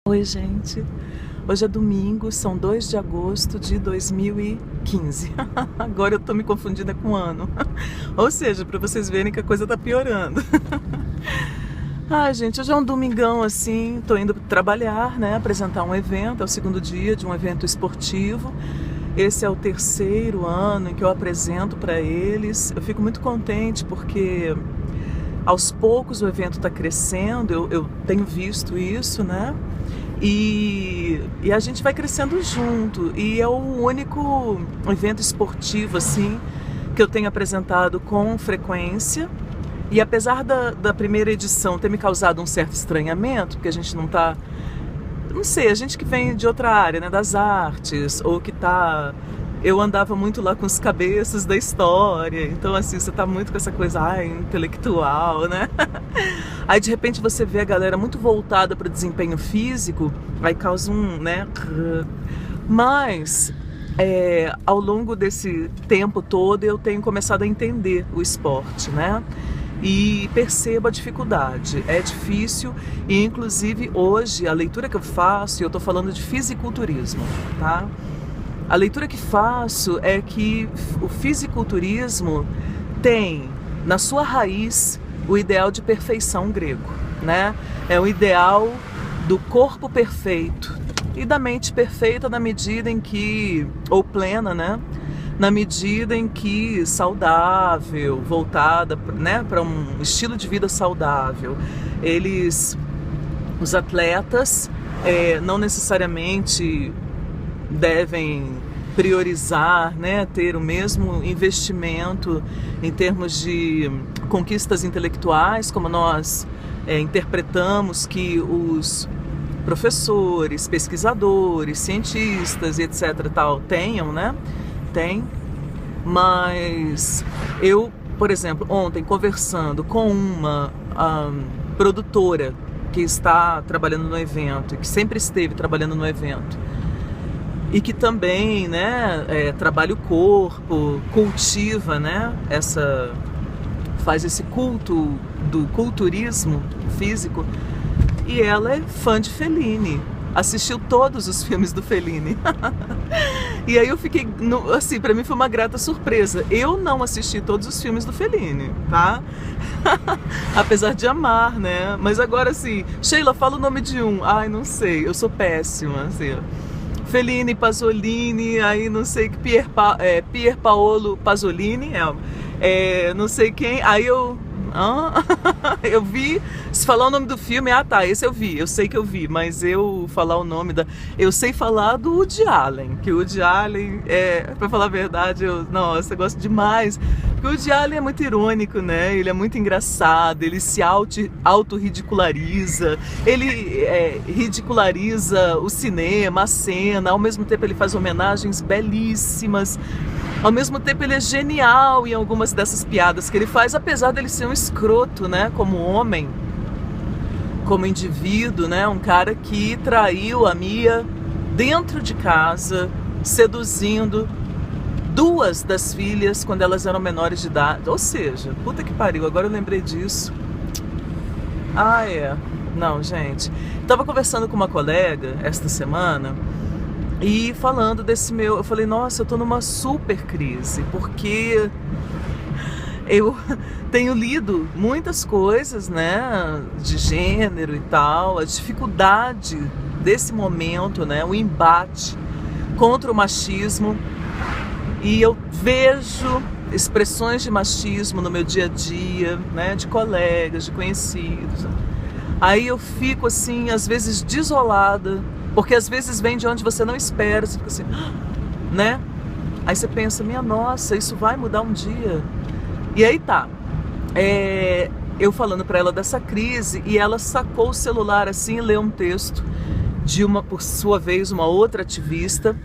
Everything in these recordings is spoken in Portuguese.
Oi, gente. Hoje é domingo, são 2 de agosto de 2015. Agora eu tô me confundindo com o ano. Ou seja, pra vocês verem que a coisa tá piorando. Ai, gente, hoje é um domingão assim, tô indo trabalhar, né, apresentar um evento, é o segundo dia de um evento esportivo. Esse é o terceiro ano em que eu apresento para eles. Eu fico muito contente porque aos poucos o evento está crescendo, eu tenho visto isso, né? E a gente vai crescendo junto. E é o único evento esportivo assim que eu tenho apresentado com frequência. E apesar da primeira edição ter me causado um certo estranhamento, porque a gente não tá... Não sei, a gente que vem de outra área, né, das artes, ou que tá... Eu andava muito lá com os cabeças da história, então assim, você tá muito com essa coisa, intelectual, né? Aí de repente você vê a galera muito voltada para o desempenho físico, aí causa um, né? Mas ao longo desse tempo todo eu tenho começado a entender o esporte, né? E percebo a dificuldade, é difícil, e inclusive hoje a leitura que eu faço, eu tô falando de fisiculturismo, tá? A leitura que faço é que o fisiculturismo tem na sua raiz o ideal de perfeição grego, né? É o ideal do corpo perfeito e da mente perfeita na medida em que, ou plena, né? Na medida em que saudável, voltada, né, para um estilo de vida saudável. Os atletas, não necessariamente devem priorizar, né, ter o mesmo investimento em termos de conquistas intelectuais, como nós interpretamos que os professores, pesquisadores, cientistas e etc. tal tenham, né? Tem, mas eu, por exemplo, ontem conversando com uma produtora que está trabalhando no evento, que sempre esteve trabalhando no evento, e que também, né, trabalha o corpo, cultiva, né, faz esse culto do culturismo físico, e ela é fã de Fellini, assistiu todos os filmes do Fellini. E aí eu fiquei, assim, pra mim foi uma grata surpresa. Eu não assisti todos os filmes do Fellini, tá? Apesar de amar, né? Mas agora, assim, Sheila, fala o nome de um. Ai, não sei, eu sou péssima, assim. Fellini, Pasolini, aí não sei que Pier Paolo Pasolini, não sei quem, aí eu eu vi, se falar o nome do filme, tá, esse eu vi, eu sei que eu vi, mas eu falar o nome eu sei falar do Woody Allen, que o Woody Allen, pra falar a verdade, nossa, eu gosto demais, porque o Woody Allen é muito irônico, né, ele é muito engraçado, ele se auto-ridiculariza, ele ridiculariza o cinema, a cena, ao mesmo tempo ele faz homenagens belíssimas. Ao mesmo tempo ele é genial em algumas dessas piadas que ele faz, apesar dele ser um escroto, né, como homem, como indivíduo, né, um cara que traiu a Mia dentro de casa, seduzindo 2 das filhas quando elas eram menores de idade. Ou seja, puta que pariu, agora eu lembrei disso. Não, gente. Tava conversando com uma colega esta semana e falando desse eu falei, nossa, eu tô numa super crise, porque eu tenho lido muitas coisas, né, de gênero e tal, a dificuldade desse momento, né, o embate contra o machismo, e eu vejo expressões de machismo no meu dia a dia, né, de colegas, de conhecidos. Aí eu fico assim, às vezes desolada, porque às vezes vem de onde você não espera, você fica assim, né? Aí você pensa, minha nossa, isso vai mudar um dia. E aí tá, eu falando pra ela dessa crise, e ela sacou o celular assim e leu um texto de por sua vez, uma outra ativista,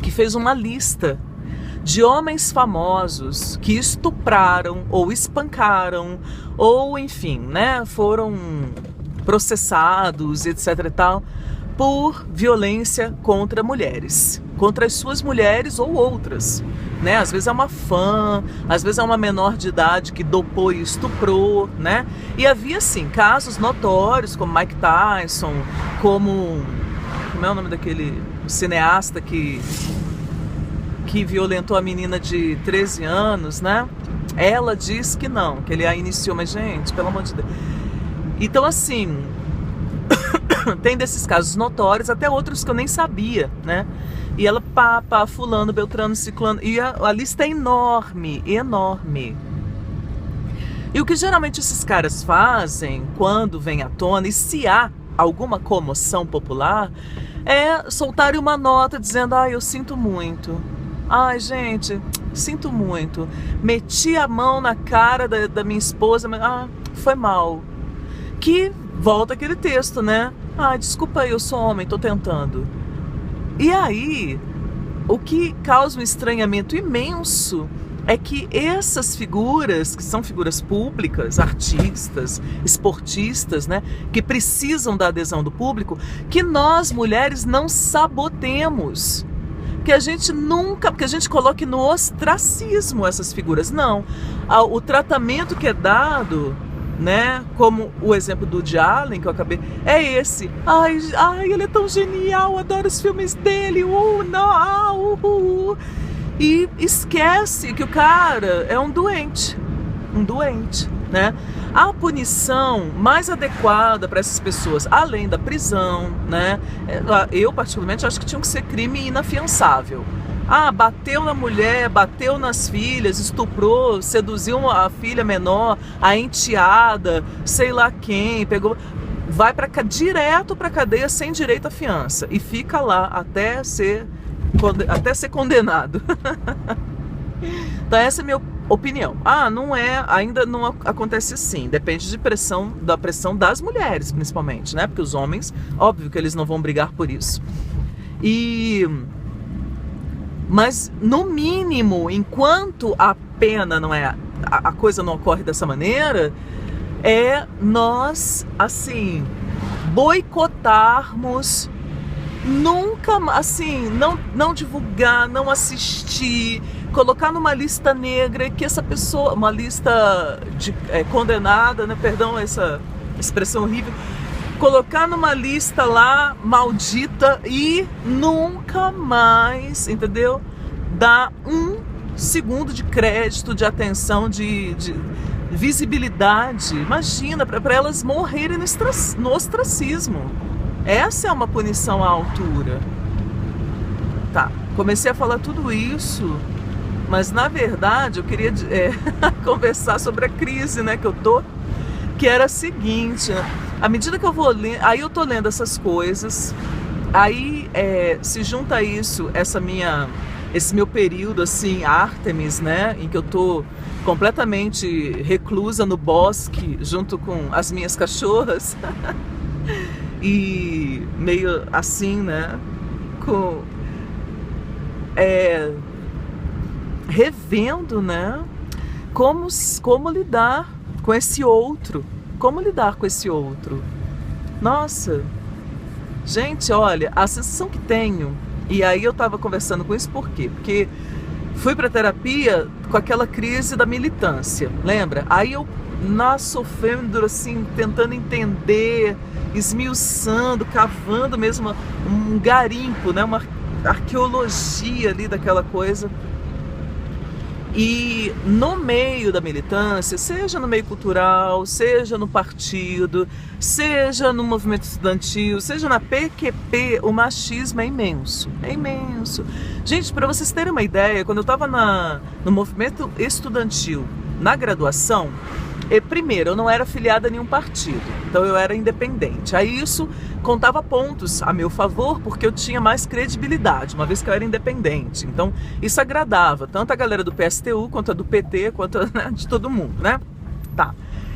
que fez uma lista de homens famosos que estupraram ou espancaram, ou enfim, né, foram processados, etc e tal, por violência contra mulheres, contra as suas mulheres ou outras, né? Às vezes é uma fã, às vezes é uma menor de idade que dopou e estuprou, né? E havia, sim, casos notórios, como Mike Tyson, como é o nome daquele cineasta que violentou a menina de 13 anos, né? Ela diz que não, que ele a iniciou, mas, gente, pelo amor de Deus. Então, assim, tem desses casos notórios, até outros que eu nem sabia, né? E ela, fulano, beltrano, ciclano, e a lista é enorme, enorme. E o que geralmente esses caras fazem quando vem à tona, e se há alguma comoção popular, é soltarem uma nota dizendo: eu sinto muito. Ai, gente, sinto muito. Meti a mão na cara da minha esposa, mas foi mal. Que volta aquele texto, né? Desculpa aí, eu sou homem, tô tentando. E aí, o que causa um estranhamento imenso é que essas figuras, que são figuras públicas, artistas, esportistas, né, que precisam da adesão do público, que nós mulheres não sabotemos. Que a gente coloque no ostracismo essas figuras. Não. O tratamento que é dado, né, como o exemplo do Woody Allen que eu acabei, é esse. Ai, ele é tão genial, adoro os filmes dele. E esquece que o cara é um doente, né? A punição mais adequada para essas pessoas, além da prisão, né? Eu particularmente acho que tinha que ser crime inafiançável. Bateu na mulher, bateu nas filhas, estuprou, seduziu a filha menor, a enteada, sei lá quem, pegou, vai direto para cadeia sem direito à fiança e fica lá até ser condenado. Então essa é a minha opinião. Ainda não acontece assim. Depende da pressão das mulheres, principalmente, né? Porque os homens, óbvio que eles não vão brigar por isso. Mas no mínimo, enquanto a pena não é, a coisa não ocorre dessa maneira, é nós, assim, boicotarmos, nunca, assim, não divulgar, não assistir, colocar numa lista negra, que essa pessoa, uma lista condenada, né? Perdão essa expressão horrível, colocar numa lista lá maldita e nunca mais, entendeu? Dar um segundo de crédito, de atenção, de visibilidade. Imagina, para elas morrerem no ostracismo. Essa é uma punição à altura. Tá, comecei a falar tudo isso, mas na verdade eu queria conversar sobre a crise, né, que eu tô, que era a seguinte: à medida que eu vou lendo, aí eu tô lendo essas coisas, aí se junta isso, esse meu período assim, Ártemis, né, em que eu tô completamente reclusa no bosque junto com as minhas cachorras e meio assim, né, revendo, né, como lidar com esse outro. Como lidar com esse outro? Nossa, gente, olha, a sensação que tenho, e aí eu tava conversando com isso por quê? Porque fui pra terapia com aquela crise da militância, lembra? Aí eu, sofrendo assim, tentando entender, esmiuçando, cavando mesmo um garimpo, né? Uma arqueologia ali daquela coisa. E no meio da militância, seja no meio cultural, seja no partido, seja no movimento estudantil, seja na PQP, o machismo é imenso, é imenso. Gente, para vocês terem uma ideia, quando eu estava no movimento estudantil, na graduação, primeiro, eu não era afiliada a nenhum partido, então eu era independente. Aí isso contava pontos a meu favor, porque eu tinha mais credibilidade, uma vez que eu era independente. Então isso agradava tanto a galera do PSTU, quanto a do PT, quanto a, de todo mundo, né? Tá.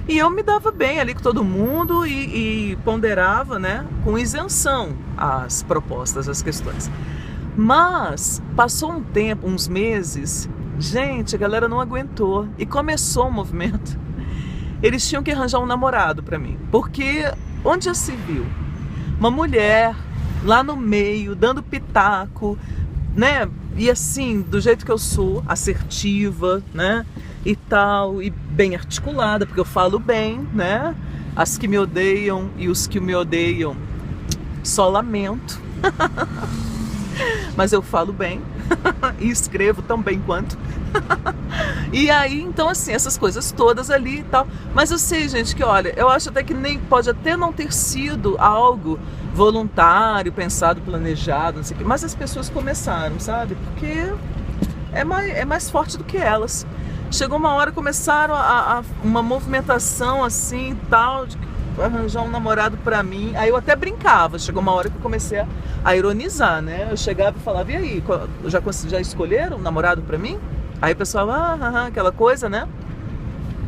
E eu me dava bem ali com todo mundo e ponderava, né, com isenção as propostas, as questões. Mas passou um tempo, uns meses, gente, a galera não aguentou e começou um movimento. Eles tinham que arranjar um namorado para mim, porque onde já se viu uma mulher lá no meio, dando pitaco, né? E assim, do jeito que eu sou, assertiva, né? E tal, e bem articulada, porque eu falo bem, né? As que me odeiam e os que me odeiam, só lamento. Mas eu falo bem e escrevo tão bem quanto. E aí, então assim, essas coisas todas ali e tal. Mas eu sei, gente, que olha, eu acho até que nem pode até não ter sido algo voluntário, pensado, planejado, não sei o quê, mas as pessoas começaram, sabe? Porque é mais forte do que elas. Chegou uma hora, começaram uma movimentação assim e tal, de arranjar um namorado pra mim. Aí eu até brincava, chegou uma hora que eu comecei a ironizar, né? Eu chegava e falava, e aí, já escolheram um namorado pra mim? Aí o pessoal, aquela coisa, né?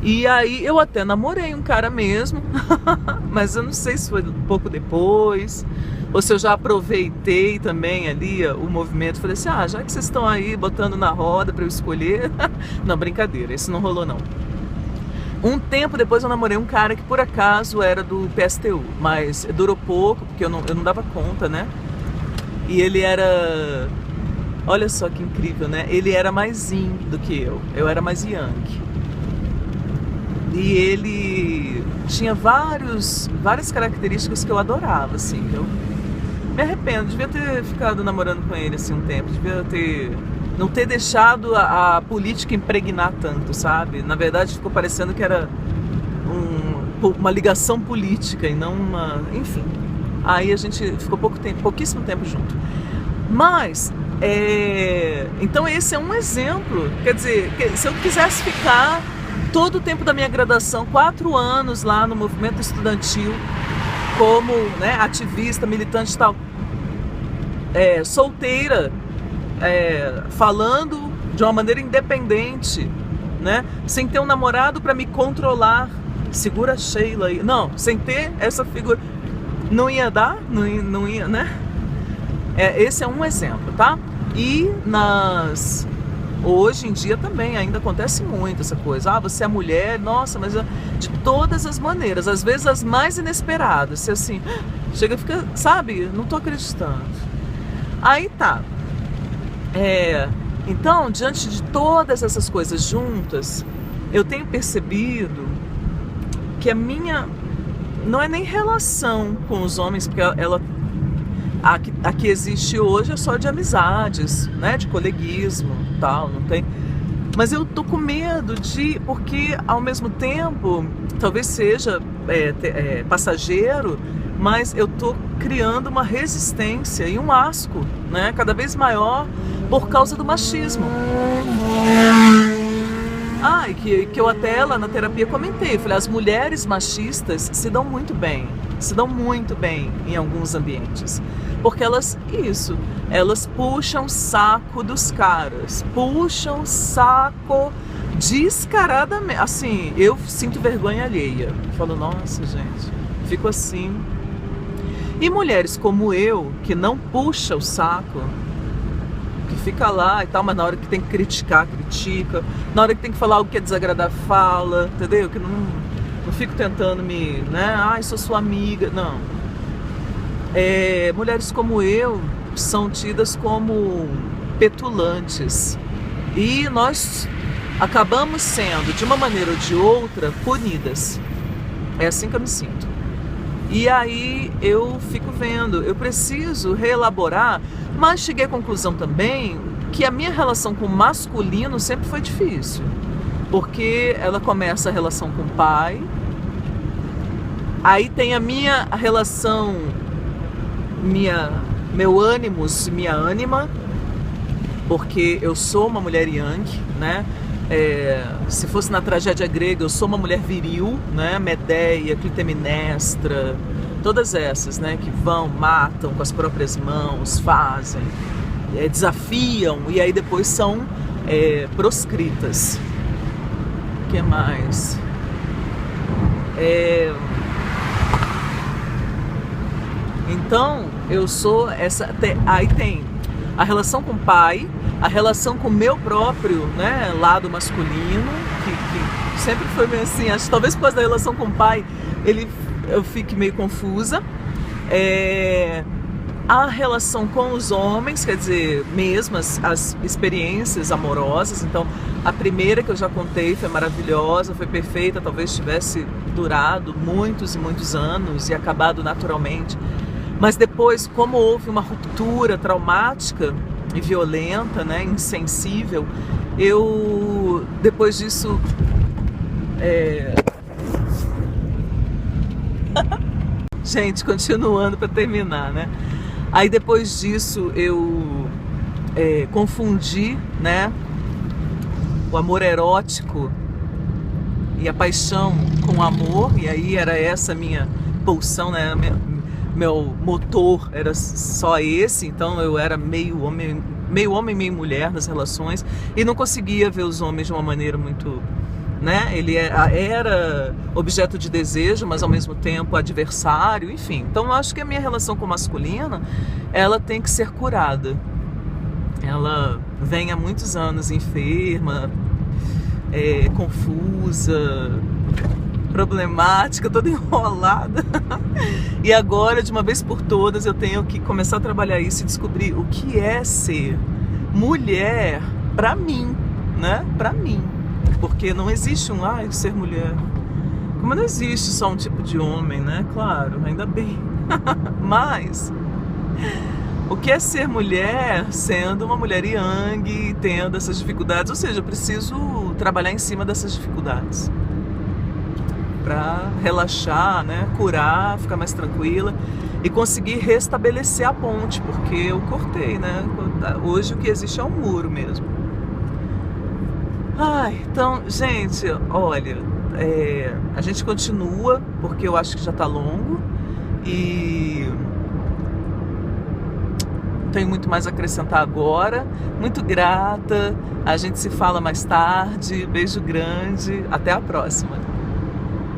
E aí eu até namorei um cara mesmo, mas eu não sei se foi um pouco depois, ou se eu já aproveitei também ali o movimento. Falei assim, já que vocês estão aí botando na roda pra eu escolher... Não, brincadeira, isso não rolou não. Um tempo depois eu namorei um cara que por acaso era do PSTU, mas durou pouco, porque eu não dava conta, né? E ele era... Olha só que incrível, né? Ele era mais yin do que eu era mais yang. E ele tinha várias características que eu adorava, assim. Eu me arrependo, devia ter ficado namorando com ele assim um tempo, não ter deixado a política impregnar tanto, sabe? Na verdade ficou parecendo que era uma ligação política e não uma... Enfim, aí a gente ficou pouquíssimo tempo junto. Mas, então esse é um exemplo, quer dizer, se eu quisesse ficar todo o tempo da minha graduação, 4 anos lá no movimento estudantil, como, né, ativista, militante e tal, solteira, falando de uma maneira independente, né, sem ter um namorado para me controlar, segura a Sheila aí, não, sem ter essa figura, não ia dar, não ia, né? Esse é um exemplo, tá? E hoje em dia também ainda acontece muito essa coisa. Você é mulher, nossa, mas de todas as maneiras, às vezes as mais inesperadas. Você assim, chega e fica, sabe, não tô acreditando. Aí tá. Então, diante de todas essas coisas juntas, eu tenho percebido que a minha não é nem relação com os homens, porque a que existe hoje é só de amizades, né, de coleguismo, tal, não tem. Mas eu tô com medo porque ao mesmo tempo, talvez seja passageiro, mas eu tô criando uma resistência e um asco, né, cada vez maior por causa do machismo. E que eu até lá na terapia comentei, falei, as mulheres machistas se dão muito bem em alguns ambientes, porque elas puxam o saco dos caras, puxam o saco descaradamente, assim, eu sinto vergonha alheia, falo, nossa gente, fico assim. E mulheres como eu, que não puxa o saco, que fica lá e tal, mas na hora que tem que criticar, critica, na hora que tem que falar algo que é desagradar, fala, entendeu? Que não fico tentando né, sou sua amiga, não. Mulheres como eu são tidas como petulantes e nós acabamos sendo, de uma maneira ou de outra, punidas. É assim que eu me sinto. E aí eu fico vendo, eu preciso reelaborar, mas cheguei à conclusão também que a minha relação com o masculino sempre foi difícil, porque ela começa a relação com o pai, aí tem a minha relação, meu ânimos, minha ânima, porque eu sou uma mulher yang, né? Se fosse na tragédia grega, eu sou uma mulher viril, né? Medeia, Clitemnestra, todas essas, né? Que matam com as próprias mãos, fazem, desafiam e aí depois são proscritas. O que mais? Então, eu sou essa... Aí tem a relação com o pai, a relação com o meu próprio, né, lado masculino, que sempre foi meio assim, acho que talvez por causa da relação com o pai, eu fique meio confusa. A relação com os homens, quer dizer, mesmo as experiências amorosas. Então, a primeira que eu já contei foi maravilhosa, foi perfeita, talvez tivesse durado muitos e muitos anos e acabado naturalmente. Mas depois, como houve uma ruptura traumática e violenta, né, insensível, eu, depois disso, gente, continuando para terminar, né? Aí depois disso eu confundi, né, o amor erótico e a paixão com o amor, e aí era essa minha pulsão, né? Meu motor era só esse, então eu era meio homem, meio mulher nas relações, e não conseguia ver os homens de uma maneira muito, né? Ele era objeto de desejo, mas ao mesmo tempo adversário, enfim. Então eu acho que a minha relação com o masculino, ela tem que ser curada. Ela vem há muitos anos enferma, confusa, problemática, toda enrolada. E agora, de uma vez por todas, eu tenho que começar a trabalhar isso e descobrir o que é ser mulher pra mim, né? Pra mim. Porque não existe ser mulher. Como não existe só um tipo de homem, né? Claro, ainda bem. Mas o que é ser mulher sendo uma mulher yang, tendo essas dificuldades? Ou seja, eu preciso trabalhar em cima dessas dificuldades para relaxar, né? Curar, ficar mais tranquila e conseguir restabelecer a ponte, porque eu cortei, né? Hoje o que existe é um muro mesmo. Então, gente, olha, a gente continua, porque eu acho que já tá longo e não tenho muito mais a acrescentar agora. Muito grata, a gente se fala mais tarde, beijo grande, até a próxima.